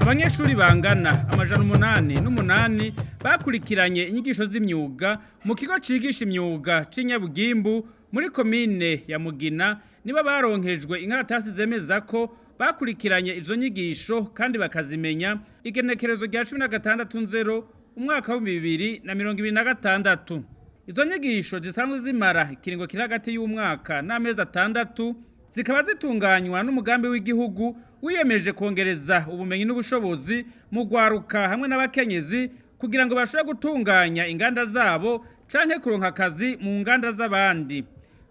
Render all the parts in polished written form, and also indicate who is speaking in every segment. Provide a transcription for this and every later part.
Speaker 1: Abanyeshuri bangana 808 bakurikiranye inyigisho z'imyuga mu kigo cigisha imyuga c'inyabugimbu muri komine ya Mugina niba baronkejwe inkaratasi zemeza ko bakurikiranye izo nyigisho kandi bakazimenya igenekerezo rya 16/0 umwaka wa 2026. Izo nyigisho zisanzwe zimara ikiringo kiri hagati y'umwaka n'amezi 6 zikaba zitunganywa n'umugambi w'igihugu wiyemeje kongereza ubumenyi n'ubushobozi mu gwaruka hamwe n'abakenyezi kugira ngo bashobore gutunganya inganda zabo canke kuronka akazi mu nganda z'abandi.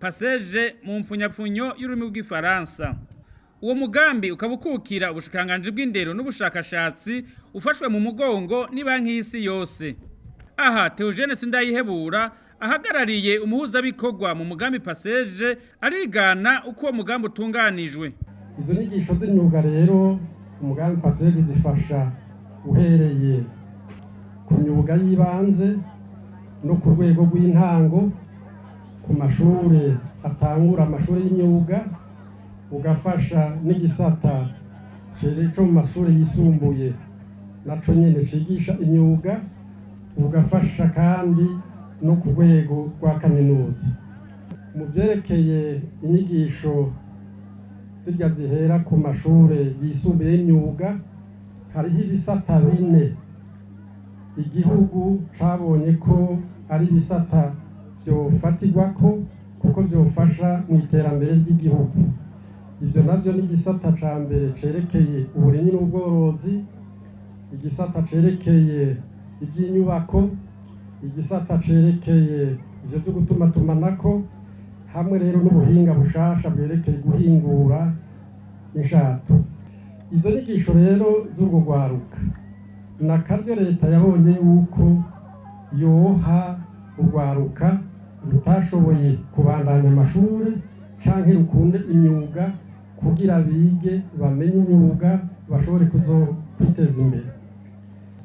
Speaker 1: Passage mu mfunyapfunyo y'ururimi rw'ifaransa. Uwo mugambi ukaba ukukira ubushikiranganji bw'indero n'ubushakashatsi ufashwe mu mugongo ni banki y'isi yose. Aha Theogene Sindayihebura ahagarariye umuhuzabikorwa mu mugambi Passage arigana uko uwo mugambi utunganijwe.
Speaker 2: Izo nyigisho z'imyuga rero umugambi Passage zifasha uhereye ku myuga y'ibanze no ku rwego rw'intango ku mashure atangura amashuri y'imyuga, ugafasha n'igisata cyo mu mashure yisumbuye naco nyene cigisha imyuga, ugafasha kandi no ku rwego rwa kaminuza. Mu vyerekeye inyigisho zirya zihera ku mashure yisumbuye y'imyuga hariho ibisata 4 igihugu cabonye ko ari ibisata vyofatirwako kuko vyofasha mu iterambere ry'igihugu. Ivyo navyo ni igisata ca mbere cerekeye uburimyi n'ubworozi, igisata cerekeye ivy'inyubako, igisata cerekeye ivyo vyo gutumatumanako, hamwe rero n'ubuhinga bushasha bwerekeye guhingura inshato. Izo nyigisho rero z'urwo rwaruka nakaryo leta yabonye yuko yoha urwaruka rutashoboye kubandanya amashuri canke rukunde imyuga kugira bige bamenye imyuga bashobore kwiteza imbere.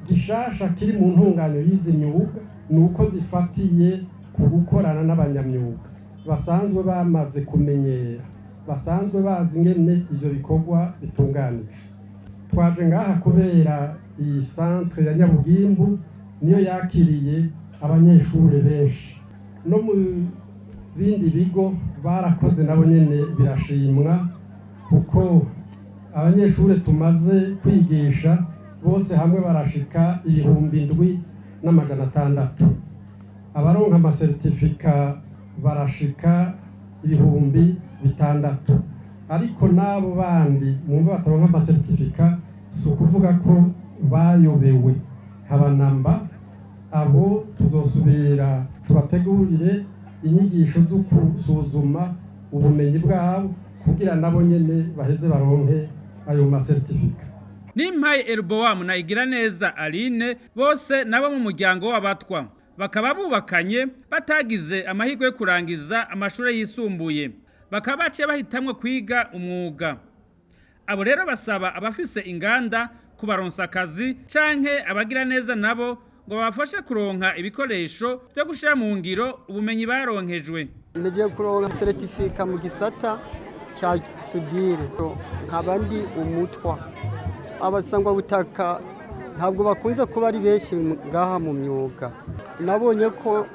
Speaker 2: Gishasha kiri mu ntunganyo y'izi myuga nuko zifatiye ku gukorana n'abanyamyuga basanzwe bamaze kumenyera, basanzwe bazi ingene ivyo bikorwa bitunganije. Twaje ngaha kubera iyi centre ya Nyabugimbu niyo yakiriye abanyeshure benshi, no mu bindi bigo barakoze nabo nyene birashimwa kuko abanyeshure tumaze kwigisha bose hamwe barashika 7,600. Abaronka amasertifika barashika 6,000. Ariko nabo bandi mumva bataronka amasertifika si ukuvuga ko bayobewe, habanamba abo tuzosubira tubategurire inyigisho zo kusuzuma ubumenyi bwabo kugira nabo nyene baheze baronke ayo masertifika.
Speaker 1: Nimpaye Elboam na Igiraneza Aline bose nabo mu muryango w'abatwa bakaba bubakanye batagize amahirwe yo kurangiza amashuri yisumbuye, bakaba baciye bahitamwe kwiga umwuga. Abo rero basaba abafise inganda kubaronsa akazi canke abagira neza nabo ngo babafashe kuronka ibikoresho byo gushira mu ngiro ubumenyi baronkejwe.
Speaker 3: Ngiye kuronka certificat mu gisata cya sudire nkabandi umutwa. Abasangwa butaka ntabwo bakunze kuba ari benshi ngaha mu myuga. Nabonye ko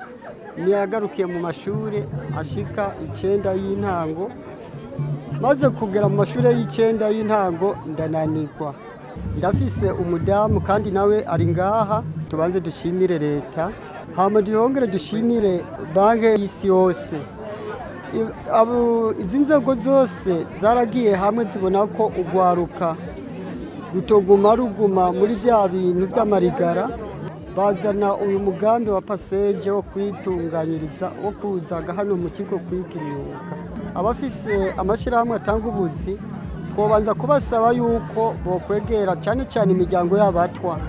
Speaker 3: niyagarukiye mu mashuri ashika 9 y'intango, maze kugera mu mashuri y'9 y'intango ndananirwa. Ndafise umudamu kandi nawe ari ngaha, tubanze dushimire leta, hama dirongere dushimire banki y'isi yose. Izi nzego zose zaragiye hamwe zibona ko ugwaruka rutoguma ruguma muri bya bintu by'amarigara, bazana uyu mugambi wa Passage wo kwitunganyiriza wo kuzaga hano mu kigo kwiga imyuga. Abafise amashirahamwe atanga ubuzi twobanza kubasaba yuko bokwegera cyane cyane imiryango y'abatwa,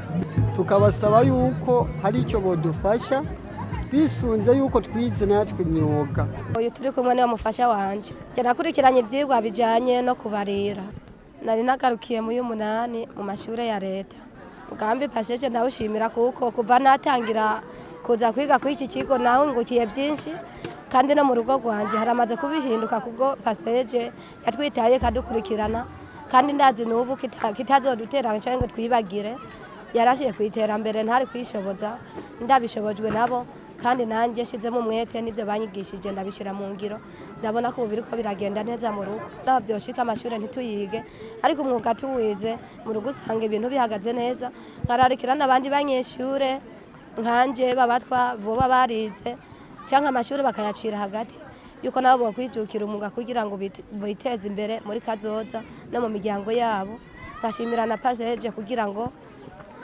Speaker 3: tukabasaba yuko hari icyo bodufasha bisunze yuko twize natwe imyuga.
Speaker 4: Uyu turi kumwe niwe mufasha wanje, nakurikiranye ivyigwa bijanye no kubarira. Nari nagarukiye mu y'umunani mu mashure ya leta. Mugambi Passage ndawushimira kuko kuva natangira kuza kwiga kuri iki kigo nawe ngukiye byinshi, kandi no mu rugo rwanje haramaze kubihinduka kubwo Passage yatwitaye kadukurikirana kandi ndazi n'ubu kitazodutera cyangwa ngo twibagire yarashiye ku iterambere ntari kwishoboza ndabishobojwe nabo kandi nanjye shizemo umwete n'ibyo banyigishije ndabishira mu ngiro ndabona ko biriko biragenda neza mu rugo nabyoshika amashuri ntituyige ariko umwuga tuwize mu rugo usanga ibintu bihagaze neza nkararikira n'abandi banyeshure nkanje babatwa boba barize cyangwa amashuri bakayacira hagati yuko nabo bakwijukira umwuga kugira ngo biteze imbere muri kazoza no mu miryango yabo nkashimira na passage kugira ngo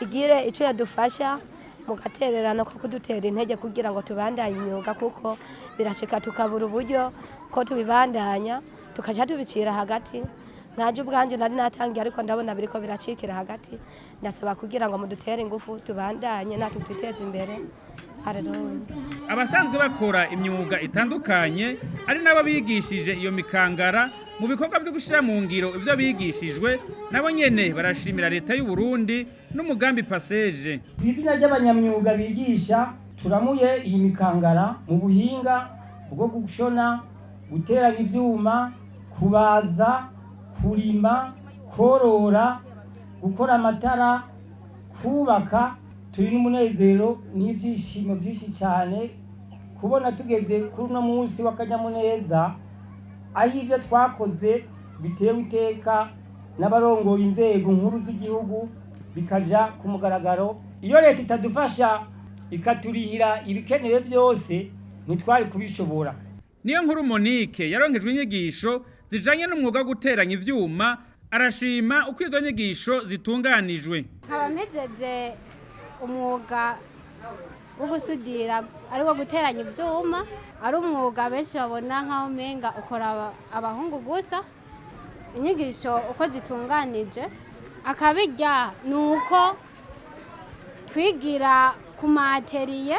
Speaker 4: igire icyo yadufasha mugatererana ko kudutera intege kugira ngo tubandanye imyuga kuko birashika tukabura uburyo ko tubibandanya tukaja tubicira hagati naje ubwanje nari natangiye ariko ndabona biriko biracikira hagati ndasaba kugira ngo mudutere ingufu tubandanye natwe twiteze imbere.
Speaker 1: Abasanzwe bakora imyuga itandukanye ari nabo bigishije iyo mikangara mu bikorwa byo gushira mu ngiro ivyo bigishijwe nabo nyene barashimira leta y'u Burundi n'umugambi passage.
Speaker 5: Izina ry'abanyamyuga bigisha turamuye iyi mikangara mu buhinga bwo gushona, guteranya ivyuma, kubaza, kurima, korora, gukora amatara, kubaka. Turi n'umunezero n'ivyishimo byinshi cyane kubona tugeze kuri uno munsi w'akanyamuneza aho ivyo twakoze bitewe iteka n'abarongoye inzego nkuru z'igihugu bikaja ku mugaragaro. Iyo leta itadufasha ikaturihira ibikenewe byose ntitwari kubishobora.
Speaker 1: Niyo nkuru Monique yaronkejwe inyigisho zijanye n'umwuga wo guteranya ivyuma arashima uko izo nyigisho zitunganijwe.
Speaker 6: Abamejeje umwuga wo gusudira ari wo guteranya ivyuma ari umwuga benshi babona nkaho menga ukora abahungu gusa. Inyigisho uko zitunganije akabirya nuko twigira ku materiye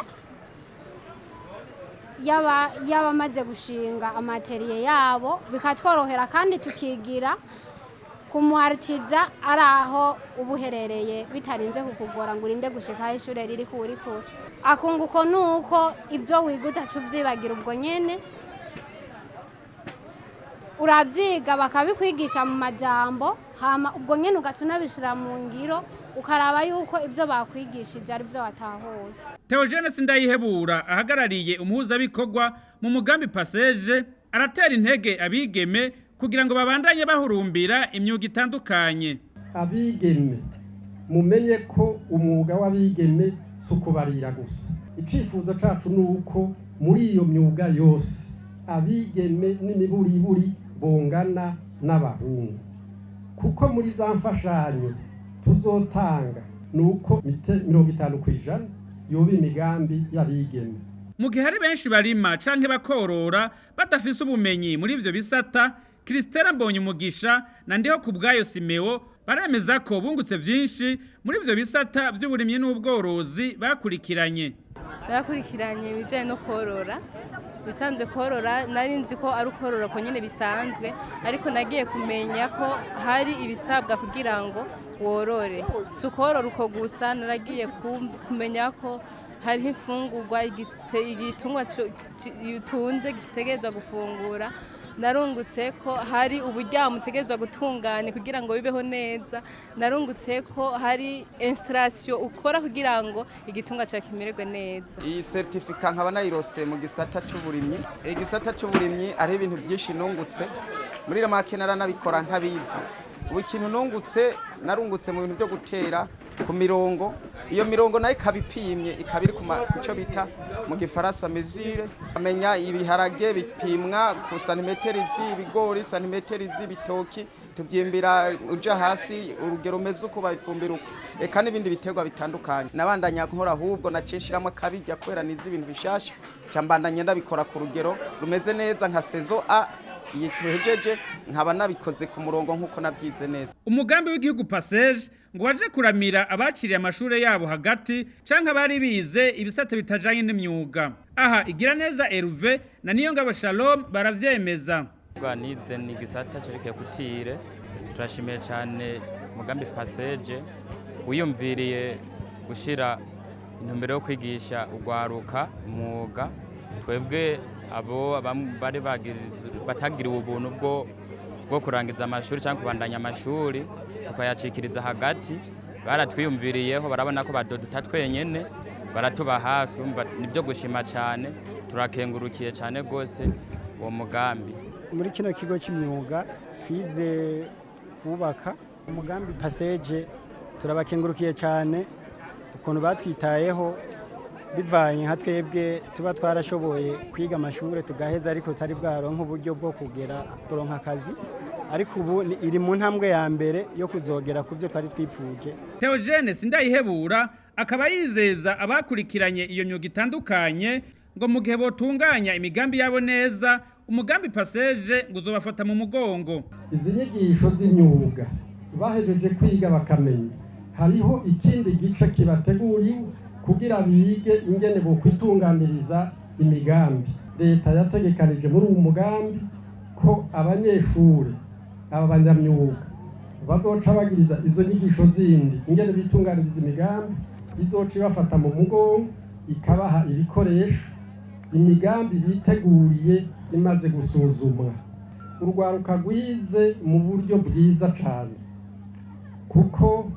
Speaker 6: y'abamaze gushinga amateriye yabo bikatworohera kandi tukigira kumuartiza araho ubuherereye bitarinze kukugora ngo urinde gushika ishure riri kuri kure. Akunguko nuko ivyo wiga utacuvyibagira ubwo nyene uravyiga bakabikwigisha mu majambo hama ubwo nyene ugatunabishira mu ngiro ukaraba yuko ivyo bakwigishije ari vyo watahuye.
Speaker 1: Theogene Sindayihebura ahagarariye umuhuza bikorwa mu mugambi passage aratera intege abigeme kugira ngo babandanye bahurumbira imyuga itandukanye.
Speaker 2: Abigeme mumenye ko umwuga w'abigeme sukubarira gusa. Icifuzo cacu nuko muri iyo myuga yose abigeme n'imiburiburi bongana n'abahungu. Kuko muri za mfashanyo tuzotanga nuko 50% yoba imigambi y'abigeme.
Speaker 1: Mu gihe hari benshi barima canke bakorora badafise ubumenyi muri ivyo bisata, Kristera Mbonyumugisha na ndiho kubwayo Simeo baremeza ko bungutse vyinshi muri ivyo bisata vy'uburimyi n'ubworozi bakurikiranye.
Speaker 7: Bakurikiranye bijanye no korora. Bisanzwe korora nari nzi ko ari korora ko nyene bisanzwe ariko nagiye kumenya ko hari ibisabwa kugira ngo worore. Sukorora uko gusa naragiye kumenya ko hari ifungurwa igitungwa yutunze gitegerezwa gufungura. Narungutse ko hari uburyamo utegerezwa gutunganya kugira ngo bibeho neza. Narungutse ko hari installation ukora kugira ngo igitunga cyakimererwe neza.
Speaker 8: Iyi certificate nkaba nayirose mu gisata cy'uburimyi. Igisata cy'uburimyi ari ibintu byinshi nungutse. Muri ramake naranabikora ntabizi. Ubu ikintu nungutse narungutse mu bintu byo gutera ku mirongo. Iyo mirongo nayo ikabipimye ikabiri ku cyo bita mu gifaransa mesure. Amenya ibiharage bipimwa ku santimeteri z'ibigori, santimeteri z'ibitoki, tubyimbira uja hasi urugero meze uko bayifumbira uko. Eka n'ibindi biterwa bitandukanye. Nabandanya nkora ahubwo nacishiramo akabijya kwera nizi ibintu bishasha. Cyambandanya ndabikora ku rugero rumeze neza nka saison A yituhejeje nkaba nabikoze ku murongo nkuko nabyize neza.
Speaker 1: Umugambi w'igihugu passage ngo waje kuramira abaciriye amashure yabo hagati canke abari bize ibisate bitajanye n'imyuga. Aha igira neza Herve na Niyongabo Shalom baravyemeza.
Speaker 9: Nize ni gisata cerekeye kutire turashimiye cyane umugambi passage wiyumviriye gushira intumbero yo kwigisha ugwaruka umwuga twebwe abo bari bagiriwe ubuntu bwo bwo kurangiza amashuri cyangwa kubandanya amashuri tukayacikiriza hagati baratwiyumviriyeho barabona ko badoduta twenyene baratuba hafi nibyo gushima cyane turakengurukiye cyane gose uwo mugambi.
Speaker 10: Muri kino kigo cy'imyuga twize kubaka umugambi passage turabakengurukiye cyane ukuntu batwitayeho bivanye nka twebwe tuba twarashoboye kwiga amashuri tugaheza ariko tutari bwaronka uburyo bwo kugera kuronka akazi ariko ubu iri mu ntambwe ya mbere yo kuzogera ku byo twari twipfuje.
Speaker 1: Theogene Sindayihebura akaba yizeza abakurikiranye iyo myuga itandukanye ngo mu gihe botunganya imigambi yabo neza umugambi passage ngo uzobafata mu mugongo.
Speaker 2: Izi nyigisho z'imyuga bahejeje kwiga bakamenya hariho ikindi gice kibateguriwe kugira bige ingene bo kwitunganiriza imigambi. Leta yategekanije muri uwo mugambi ko abanyeshure abanyamyuga bazoca bagiriza izo nyigisho zindi ingene bitunganiriza imigambi izoca ibafata mu mugongo ikabaha ibikoresho imigambi biteguriye imaze gusuzumwa. Urwaruka rwize mu buryo bwiza cyane kuko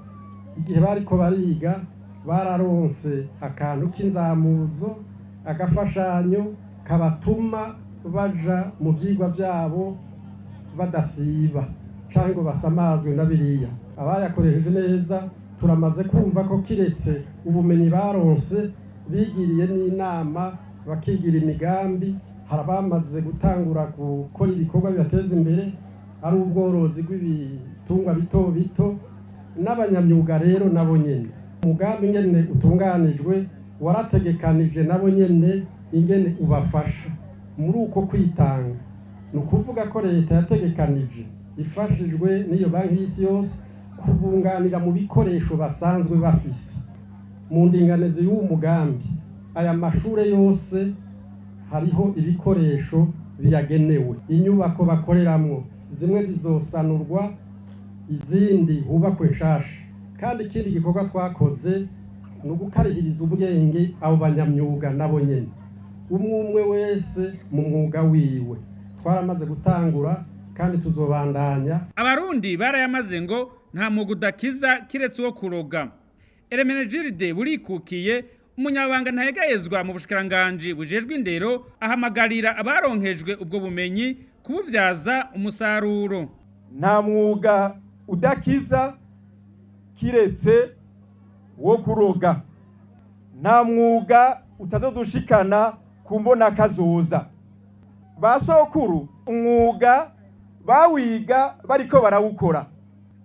Speaker 2: igihe bariko bariga bararonse akantu k'inzamuzo agafashanyo kabatuma baja mu vyigwa vyabo badasiba canke basamazwe na biriya. Abayakoresheje neza turamaze kumva ko kiretse ubumenyi baronse bigiriye n'inama bakigira imigambi harabamaze gutangura gukora ibikorwa bibateza imbere ari ubworozi bw'ibitungwa bito bito n'abanyamyuga rero nabo nyene umugambi ingene utunganijwe warategekanije nabo nyene ingene ubafasha muri uko kwitanga. Ni ukuvuga ko leta yategekanije ifashijwe n'iyo banki y'isi yose kubunganira mu bikoresho basanzwe bafise mu ndinganizo y'uwo mugambi. Aya mashure yose hariho ibikoresho biyagenewe, inyubako bakoreramwo zimwe zizosanurwa izindi hubakwe nshasha. Kandi ikindi gikorwa twakoze ni ugukarihiriza ubwenge abo banyamyuga nabo nyene umwe wese mu mwuga wiwe. Twaramaze gutangura kandi tuzobandanya.
Speaker 1: Abarundi barayamaze ngo nta mwuga udakiza kiretse uwo kuroga. Eremenegilde burikukiye umunyabanga ntayegayezwa mu bushikiranganji bujejwe indero ahamagarira abaronkejwe ubwo bumenyi kubuvyaza umusaruro.
Speaker 11: Nta mwuga udakiza kiretse wo kuroga. Nta mwuga utazodushikana kumbona kazoza. Basokuru umwuga bawiga bariko barawukora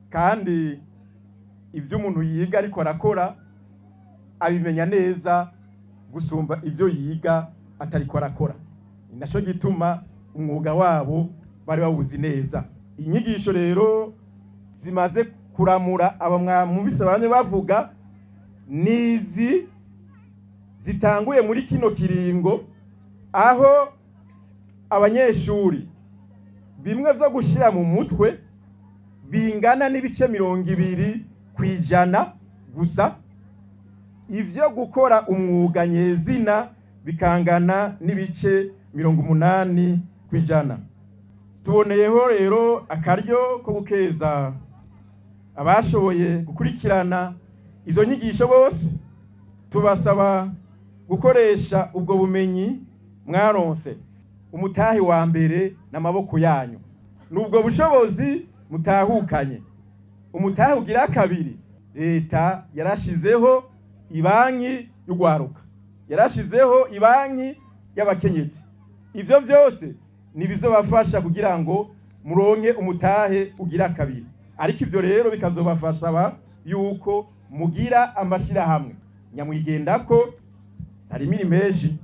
Speaker 11: kandi ivyo umuntu yiga ariko arakora abimenya neza gusumba ivyo yiga atariko arakora. Inaco gituma umwuga wabo bari bawuzi neza. Inyigisho rero zimaze kuramura abamwumvise bane bavuga nizi zitanguye muri kino kiringo aho abanyeshuri bimwe vyo gushira mu mutwe bingana n'ibice 20% gusa, ivyo gukora umwuga nyezina bikangana n'ibice 80%. Tuboneyeho rero akaryo ko gukeza abashoboye gukurikirana izo nyigisho bose, tubasaba gukoresha ubwo bumenyi mwaronse. Umutahi wa mbere n'amaboko yanyu, nubwo bushobozi mutahukanye. Umutahi ugira kabiri, leta yarashizeho ibanki y'ugwaruka, yarashizeho ibanki y'abakenyezi. Ivyo vyose nibizobafasha kugira ngo muronke umutahe ugira kabiri. Ariko ivyo rero bikazobafasha yuko mugira amashira hamwe nyamwigendako harimo menshi.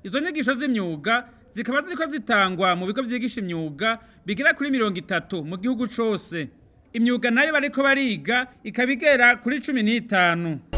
Speaker 1: Izo nyigisho z'imyuga zikaba ziriko zitangwa mu bigo vyigisha imyuga bigera kuri 30 mu gihugu cose. Imyuga nayo bariko bariga ikabigera kuri 15.